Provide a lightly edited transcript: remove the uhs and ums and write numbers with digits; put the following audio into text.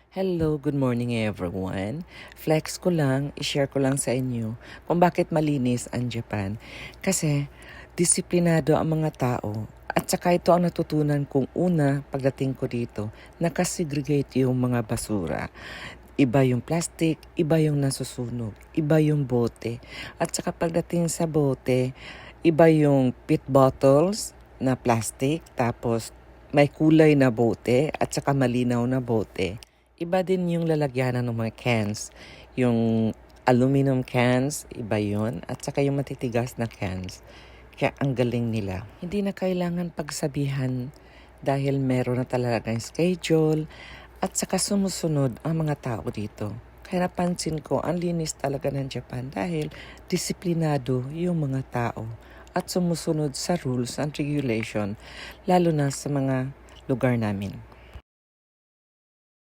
Hello, good morning everyone. Flex ko lang, i-share ko lang sa inyo kung bakit malinis ang Japan. Kasi disiplinado ang mga tao at saka ito ang natutunan kong una pagdating ko dito, nakasegregate yung mga basura. Iba yung plastic, iba yung nasusunog, iba yung bote. At saka pagdating sa bote, iba yung pit bottles na plastic, tapos may kulay na bote at saka malinaw na bote. Iba din yung lalagyanan ng mga cans. Yung aluminum cans, iba yun. At saka yung matitigas na cans. Kaya ang galing nila. Hindi na kailangan pagsabihan dahil meron na talagang schedule at saka sumusunod ang mga tao dito. Kaya napansin ko, ang linis talaga ng Japan dahil disiplinado yung mga tao at sumusunod sa rules and regulation, lalo na sa mga lugar namin.